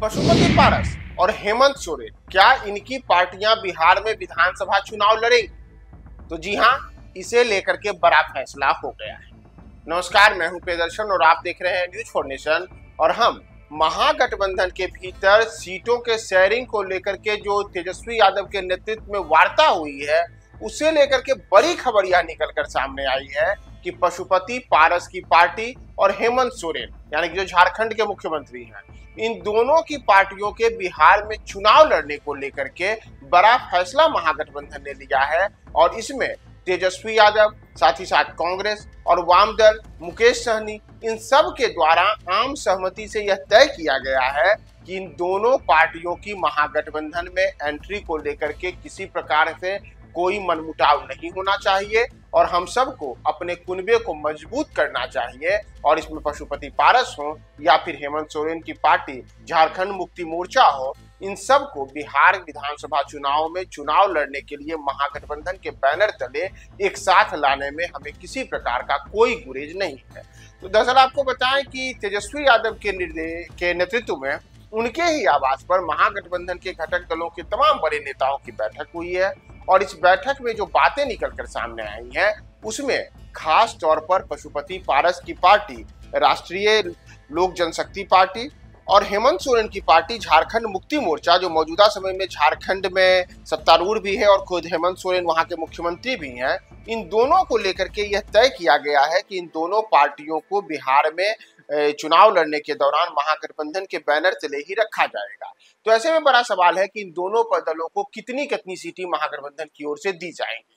पशुपति पारस और हेमंत सोरेन, क्या इनकी पार्टियां बिहार में विधानसभा चुनाव लड़ेंगी? तो जी हां, इसे लेकर के बड़ा फैसला हो गया है। नमस्कार, मैं हूं प्रियदर्शन और आप देख रहे हैं न्यूज फॉर नेशन। और हम महागठबंधन के भीतर सीटों के शेयरिंग को लेकर के जो तेजस्वी यादव के नेतृत्व में वार्ता हुई है, उसे लेकर के बड़ी खबर यह निकलकर सामने आई है कि पशुपति पारस की पार्टी और हेमंत सोरेन, यानी कि जो झारखंड के मुख्यमंत्री हैं, इन दोनों की पार्टियों के बिहार में चुनाव लड़ने को लेकर के बड़ा फैसला महागठबंधन ने लिया है। और इसमें तेजस्वी यादव, साथ ही साथ कांग्रेस और वाम दल मुकेश सहनी, इन सब के द्वारा आम सहमति से यह तय किया गया है कि इन दोनों पार्टियों की महागठबंधन में एंट्री को लेकर के किसी प्रकार से कोई मनमुटाव नहीं होना चाहिए और हम सबको अपने कुनबे को मजबूत करना चाहिए। और इसमें पशुपति पारस हो या फिर हेमंत सोरेन की पार्टी झारखंड मुक्ति मोर्चा हो, इन सब को बिहार विधानसभा चुनाव में चुनाव लड़ने के लिए महागठबंधन के बैनर तले एक साथ लाने में हमें किसी प्रकार का कोई गुरेज नहीं है। तो दरअसल आपको बताएं कि तेजस्वी यादव के नेतृत्व में उनके ही आवास पर महागठबंधन के घटक दलों के तमाम बड़े नेताओं की बैठक हुई है। और इस बैठक में जो बातें निकलकर सामने आई हैं, उसमें खास तौर पर पशुपति पारस की पार्टी राष्ट्रीय लोक जनशक्ति पार्टी और हेमंत सोरेन की पार्टी झारखंड मुक्ति मोर्चा, जो मौजूदा समय में झारखंड में सत्तारूढ़ भी है और खुद हेमंत सोरेन वहां के मुख्यमंत्री भी हैं, इन दोनों को लेकर के यह तय किया गया है कि इन दोनों पार्टियों को बिहार में चुनाव लड़ने के दौरान महागठबंधन के बैनर तले ही रखा जाएगा। तो ऐसे में बड़ा सवाल है कि इन दोनों दलों को कितनी कितनी सीटें महागठबंधन की ओर से दी जाएंगी।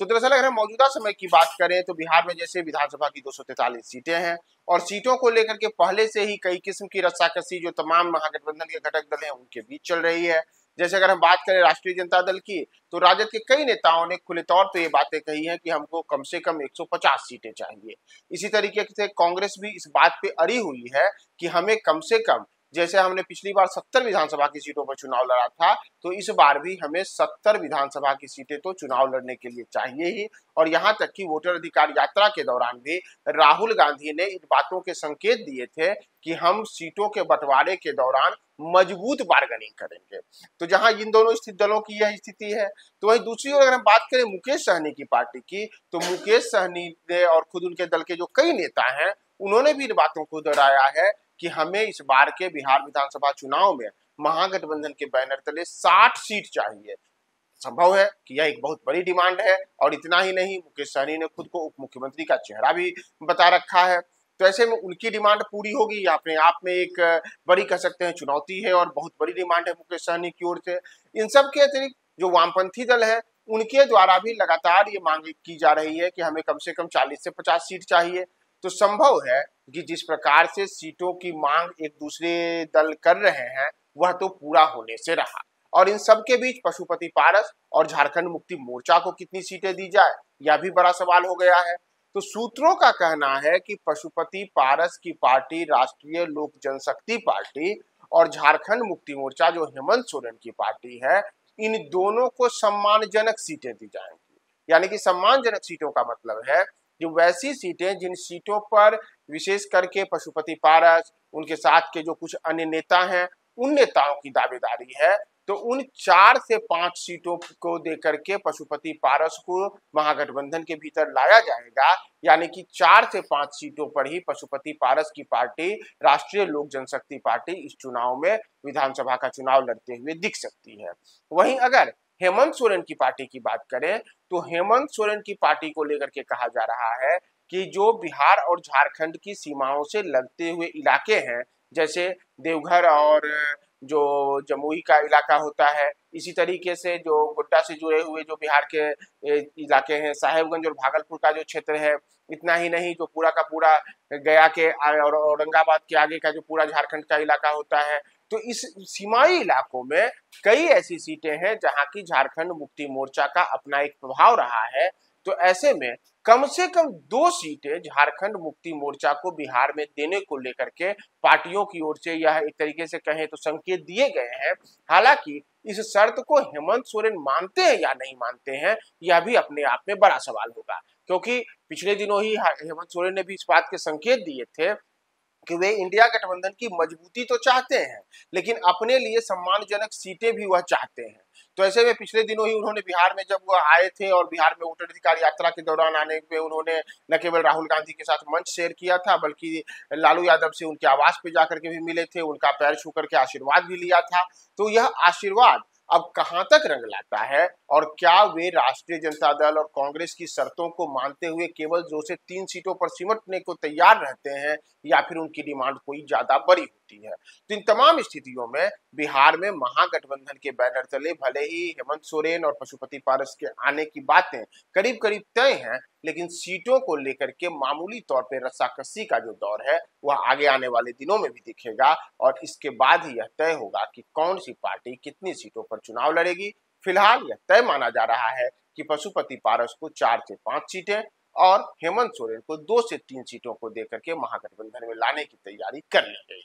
तो दरअसल अगर हम मौजूदा समय की बात करें तो बिहार में जैसे विधानसभा की 243 सीटें हैं और सीटों को लेकर के पहले से ही कई किस्म की रस्साकसी जो तमाम महागठबंधन के घटक दल हैं उनके बीच चल रही है। जैसे अगर हम बात करें राष्ट्रीय जनता दल की, तो राजद के कई नेताओं ने खुले तौर पे ये बातें कही हैं कि हमको कम से कम 150 सीटें चाहिए। इसी तरीके से कांग्रेस भी इस बात पे अड़ी हुई है कि हमें कम से कम, जैसे हमने पिछली बार 70 विधानसभा की सीटों पर चुनाव लड़ा था, तो इस बार भी हमें 70 विधानसभा की सीटें तो चुनाव लड़ने के लिए चाहिए ही। और यहाँ तक कि वोटर अधिकार यात्रा के दौरान भी राहुल गांधी ने इन बातों के संकेत दिए थे कि हम सीटों के बंटवारे के दौरान मजबूत बार्गेनिंग करेंगे। तो जहां इन दोनों स्थित दलों की यह स्थिति है, तो वहीं दूसरी ओर अगर हम बात करें मुकेश सहनी की पार्टी की, तो मुकेश सहनी ने और खुद उनके दल के जो कई नेता हैं, उन्होंने भी इन बातों को दोहराया है कि हमें इस बार के बिहार विधानसभा चुनाव में महागठबंधन के बैनर तले 60 सीट चाहिए। संभव है कि यह एक बहुत बड़ी डिमांड है। और इतना ही नहीं, मुकेश सहनी ने खुद को उप मुख्यमंत्री का चेहरा भी बता रखा है। तो ऐसे में उनकी डिमांड पूरी होगी, या अपने आप में एक बड़ी कह सकते हैं चुनौती है और बहुत बड़ी डिमांड है मुकेश सहनी की ओर से। इन सब के अतिरिक्त जो वामपंथी दल है, उनके द्वारा भी लगातार ये मांग की जा रही है कि हमें कम से कम 40 से 50 सीट चाहिए। तो संभव है कि जिस प्रकार से सीटों की मांग एक दूसरे दल कर रहे हैं, वह तो पूरा होने से रहा। और इन सब के बीच पशुपति पारस और झारखंड मुक्ति मोर्चा को कितनी सीटें दी जाए, यह भी बड़ा सवाल हो गया है। तो सूत्रों का कहना है कि पशुपति पारस की पार्टी राष्ट्रीय लोक जनशक्ति पार्टी और झारखंड मुक्ति मोर्चा जो हेमंत सोरेन की पार्टी है, इन दोनों को सम्मानजनक सीटें दी जाएंगी। यानी कि सम्मानजनक सीटों का मतलब है जो वैसी सीटें जिन सीटों पर विशेष करके पशुपति पारस, उनके साथ के जो कुछ अन्य नेता हैं, उन नेताओं की दावेदारी है, तो उन 4 से 5 सीटों को देकर के पशुपति पारस को महागठबंधन के भीतर लाया जाएगा। यानी कि 4 से 5 सीटों पर ही पशुपति पारस की पार्टी राष्ट्रीय लोक जनशक्ति पार्टी इस चुनाव में विधानसभा का चुनाव लड़ते हुए दिख सकती है। वहीं अगर हेमंत सोरेन की पार्टी की बात करें, तो हेमंत सोरेन की पार्टी को लेकर के कहा जा रहा है कि जो बिहार और झारखंड की सीमाओं से लगते हुए इलाके हैं, जैसे देवघर और जो जमुई का इलाका होता है, इसी तरीके से जो गोड्डा से जुड़े हुए जो बिहार के इलाके हैं, साहेबगंज और भागलपुर का जो क्षेत्र है, इतना ही नहीं, जो पूरा का पूरा गया के और औरंगाबाद के आगे का जो पूरा झारखंड का इलाका होता है, तो इस सीमाई इलाकों में कई ऐसी सीटें हैं जहां की झारखंड मुक्ति मोर्चा का अपना एक प्रभाव रहा है। तो ऐसे में कम से कम 2 सीटें झारखंड मुक्ति मोर्चा को बिहार में देने को लेकर के पार्टियों की ओर से यह एक तरीके से कहें तो संकेत दिए गए हैं। हालांकि इस शर्त को हेमंत सोरेन मानते हैं या नहीं मानते हैं, यह भी अपने आप में बड़ा सवाल होगा, क्योंकि पिछले दिनों ही हेमंत सोरेन ने भी इस बात के संकेत दिए थे कि वे इंडिया गठबंधन की मजबूती तो चाहते हैं, लेकिन अपने लिए सम्मानजनक सीटें भी वह चाहते हैं। तो ऐसे में पिछले दिनों ही उन्होंने बिहार में जब वह आए थे और बिहार में वोटर अधिकार यात्रा के दौरान आने पे उन्होंने न केवल राहुल गांधी के साथ मंच शेयर किया था, बल्कि लालू यादव से उनके आवास पे जाकर के भी मिले थे, उनका पैर छू करके आशीर्वाद भी लिया था। तो यह आशीर्वाद अब कहां तक रंग लाता है और क्या वे राष्ट्रीय जनता दल और कांग्रेस की शर्तों को मानते हुए केवल 2 से 3 सीटों पर सिमटने को तैयार रहते हैं, या फिर उनकी डिमांड कोई ज्यादा बड़ी होती है। तो इन तमाम स्थितियों में बिहार में महागठबंधन के बैनर तले भले ही हेमंत सोरेन और पशुपति पारस के आने की बातें करीब करीब तय हैं, लेकिन सीटों को लेकर के मामूली तौर पर रस्साकसी का जो दौर है वह आगे आने वाले दिनों में भी दिखेगा, और इसके बाद ही यह तय होगा कि कौन सी पार्टी कितनी सीटों पर चुनाव लड़ेगी। फिलहाल यह तय माना जा रहा है कि पशुपति पारस को 4 से 5 सीटें और हेमंत सोरेन को 2 से 3 सीटों को देकर के महागठबंधन में लाने की तैयारी कर ली गई।